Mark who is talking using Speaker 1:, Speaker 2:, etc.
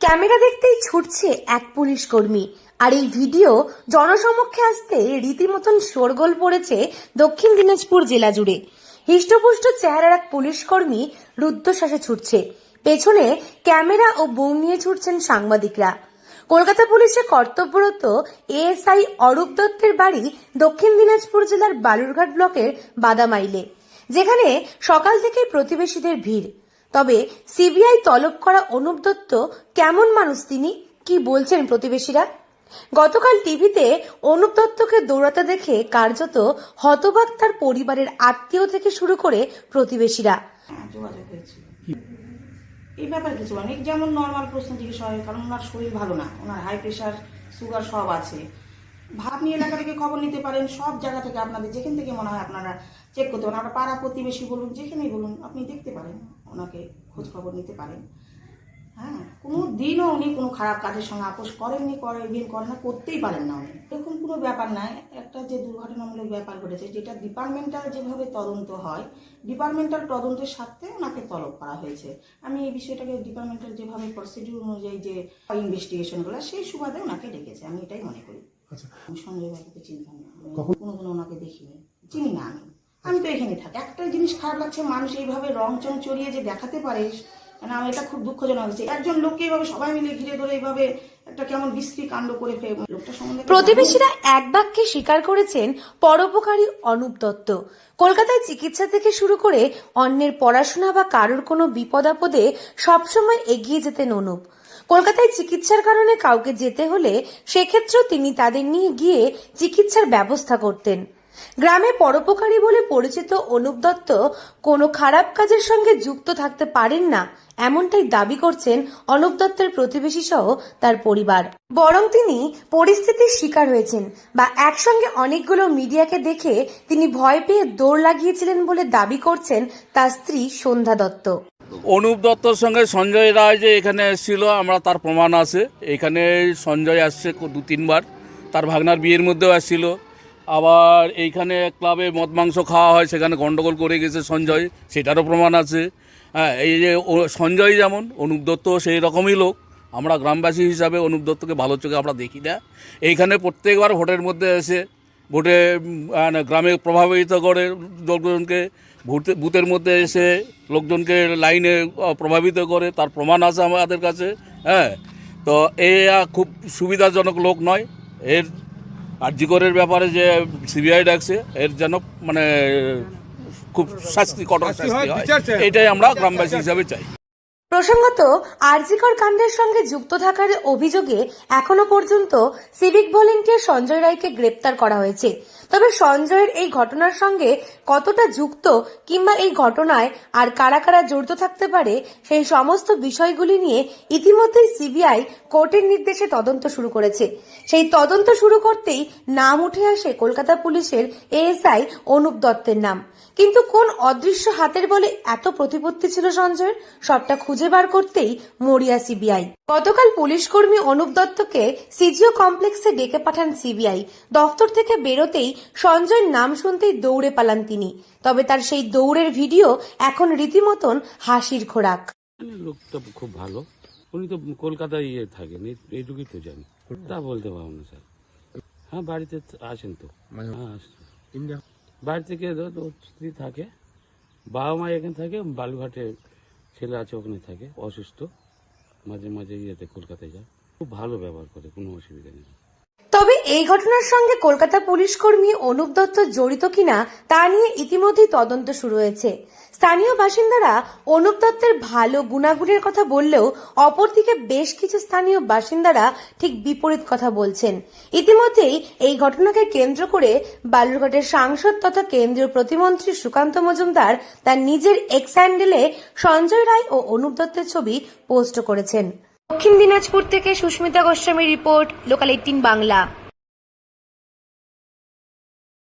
Speaker 1: Camera দেখতেই ছুটছে এক পুলিশ কর্মী, আর এই ভিডিও জনসমক্ষে আসতে রীতিমতন শোরগোল পড়েছে দক্ষিণ দিনাজপুর জেলা জুড়ে। হৃষ্টপুষ্ট চেহারার এক পুলিশ কর্মী রুদ্ধশ্বাসে ছুটছে, পেছনে ক্যামেরা ও বোম নিয়ে ছুটছেন সাংবাদিকরা। কলকাতা পুলিশে কর্তব্যরত এএসআই অরূপ দত্তের বাড়ি দক্ষিণ দিনাজপুর জেলার বালুরঘাট ব্লকের বাদামাইলে, যেখানে সকাল থেকেই প্রতিবেশীদের ভিড়। তবে সিবিআই তলব করা অনুপ দত্ত কেমন মানুষ, তিনি কি বলছেন প্রতিবেশীরা? গতকাল টিভিতে অনুপ দত্তকে দৌড়াতে দেখে কার্যত হতবাক তার পরিবারের আত্মীয় থেকে শুরু করে প্রতিবেশীরা।
Speaker 2: যোগাযোগ হয়েছিল এই ব্যাপারে কিছু অনেক, যেমন নর্মাল প্রশ্ন জিজ্ঞেস হয়, কারণ ওনার শরীর ভালো না, ওনার হাই প্রেশার, সুগার সব আছে। আপনি এলাকা থেকে খবর নিতে পারেন, সব জায়গা থেকে আপনাদের যেখান থেকে মনে হয় আপনারা চেক করতে পারেন, আপনার পাড়া প্রতিবেশী বলুন, যেখানেই বলুন, আপনি দেখতে পারেন, ওনাকে খোঁজ খবর নিতে পারেন। হ্যাঁ, কোনো দিনও উনি কোনো খারাপ কাজের সঙ্গে আপোষ করেননি, করেন না, করতেই পারেন না উনি। এরকম কোনো ব্যাপার নাই। একটা যে দুর্ঘটনামূলক ব্যাপার ঘটেছে, যেটা ডিপার্টমেন্টাল যেভাবে তদন্ত হয়, ডিপার্টমেন্টাল তদন্তের সাথে ওনাকে তলব করা হয়েছে। আমি এই বিষয়টাকে ডিপার্টমেন্টাল যেভাবে প্রসিডিউর অনুযায়ী যে ইনভেস্টিগেশনগুলো, সেই সুবাদে ওনাকে ডেকেছে, আমি এটাই মনে করি। আমি সঞ্জয় বাবুকে চিনতাম না, কোনোদিন ওনাকে দেখিনি, চিনি না। আমি তো এখানে থাকি। একটা জিনিস খারাপ লাগছে, মানুষ এইভাবে রং চং চড়িয়ে যে দেখাতে পারে, আমার এটা খুব দুঃখজনক হয়েছে। একজন লোককে এইভাবে সবাই মিলে ঘিরে ধরে এইভাবে একটা কেমন বিশ্রী কাণ্ড করে লোকটা সম্বন্ধে
Speaker 1: প্রতিবেশীরা এক বাক্যে স্বীকার করেছেন পরোপকারী অনুপ দত্ত। কলকাতায় চিকিৎসা থেকে শুরু করে অন্যের পড়াশোনা বা কারোর কোনো বিপদ আপদে সবসময় এগিয়ে যেতেন অনুপ। কলকাতায় চিকিৎসার কারণে কাউকে যেতে হলে সেক্ষেত্রেও তিনি তাদের নিয়ে গিয়ে চিকিৎসার ব্যবস্থা করতেন। গ্রামে পরোপকারী বলে পরিচিত অনুপ দত্ত কোনো খারাপ কাজের সঙ্গে যুক্ত থাকতে পারেন না, এমনটাই দাবি করছেন অনুপ দত্তের প্রতিবেশী সহ তার পরিবার। বরং তিনি পরিস্থিতির শিকার হয়েছেন বা একসঙ্গে অনেকগুলো মিডিয়াকে দেখে তিনি ভয় পেয়ে দৌড় লাগিয়েছিলেন বলে দাবি করছেন তার স্ত্রী সন্ধ্যা দত্ত।
Speaker 3: অনুপ দত্তর সঙ্গে সঞ্জয় রায় যে এখানে এসেছিল, আমরা তার প্রমাণ আছে। এখানে সঞ্জয় আসছে 2-3 বার, তার ভাগনার বিয়ের মধ্যেও আসছিল। আবার এইখানে ক্লাবে মদ মাংস খাওয়া হয়, সেখানে গন্ডগোল করে গেছে সঞ্জয়, সেটারও প্রমাণ আছে। হ্যাঁ, এই যে সঞ্জয় যেমন, অনুপ দত্ত সেই রকমই লোক। আমরা গ্রামবাসী হিসাবে অনুপ দত্তকে ভালো চোখে আমরা দেখি না। এইখানে প্রত্যেকবার ভোটের মধ্যে এসে ভোটে গ্রামে প্রভাবিত করে লোকজনকে, বুথের মধ্যে এসে লোকজনকে লাইনে প্রভাবিত করে, তার প্রমাণ আছে আমাদের কাছে। হ্যাঁ, তো এ খুব সুবিধাজনক লোক নয়। এর আরজিকরের ব্যাপারে যে সিবিআই ডাকছে, এর যেন মানে খুব কঠোর শাস্তি হয়, এটাই আমরা গ্রামবাসী হিসাবে চাই।
Speaker 1: প্রসঙ্গত, আরজিকর কাণ্ডের সঙ্গে যুক্ত থাকার অভিযোগে এখনো পর্যন্ত সিভিক ভলেন্টিয়ার সঞ্জয় রায়কে গ্রেপ্তার করা হয়েছে। তবে সঞ্জয়ের এই ঘটনার সঙ্গে কতটা যুক্ত কিংবা এই ঘটনায় আর কারা কারা জড়িত থাকতে পারে, সেই সমস্ত বিষয়গুলি নিয়ে ইতিমধ্যেই সিবিআই কোর্টের নির্দেশে তদন্ত শুরু করেছে। সেই তদন্ত শুরু করতেই নাম উঠে আসে কলকাতা পুলিশের এএসআই অনুপ দত্তের নাম। কিন্তু কোন অদৃশ্য হাতের বলে এত প্রতিপত্তি ছিল সঞ্জয়ের, সবটা খুঁজে বার করতেই মরিয়া সিবিআই। গতকাল পুলিশ কর্মী অনুপ দত্তকে সিজিও কমপ্লেক্সে ডেকে পাঠান সিবিআই। দফতর থেকে বেরোতেই সঞ্জয়ের নাম শুনতেই দৌড়ে পালান তিনি। তবে তার সেই দৌড়ের ভিডিও এখন রীতিমতন হাসির খোরাক।
Speaker 4: লোকটা খুব ভালো, উনি তো কলকাতায় থাকেন, এইটুকুই তো জানি, তা বলতে পারবো না স্যার। হ্যাঁ, বাড়িতে আসেন তো, হ্যাঁ আসেন। বাড়ি থেকে স্ত্রী থাকে, বাবা মা এখানে থাকে, বালুঘাটে ছেলে আছে, ওখানে থাকে, অসুস্থ, মাঝে মাঝে কলকাতায় যায়। খুব ভালো ব্যবহার করে, কোনো অসুবিধা নেই।
Speaker 1: তবে এই ঘটনার সঙ্গে কলকাতা পুলিশ কর্মী অনুপ দত্ত জড়িত কিনা তা নিয়ে ইতিমধ্যেই তদন্ত শুরু হয়েছে। স্থানীয় বাসিন্দারা অনুপ দত্তের ভালো গুণাগুণের কথা বললেও অপরদিকে বেশ কিছু স্থানীয় বাসিন্দারা ঠিক বিপরীত কথা বলছেন। ইতিমধ্যেই এই ঘটনাকে কেন্দ্র করে বালুরঘাটের সাংসদ তথা কেন্দ্রীয় প্রতিমন্ত্রী সুকান্ত মজুমদার তার নিজের এক্স হ্যান্ডেলে সঞ্জয় রায় ও অনুপ দত্তের ছবি পোস্ট করেছেন। দক্ষিণ দিনাজপুর থেকে সুস্মিতা গোস্বামী রিপোর্ট, লোকাল 18 বাংলা।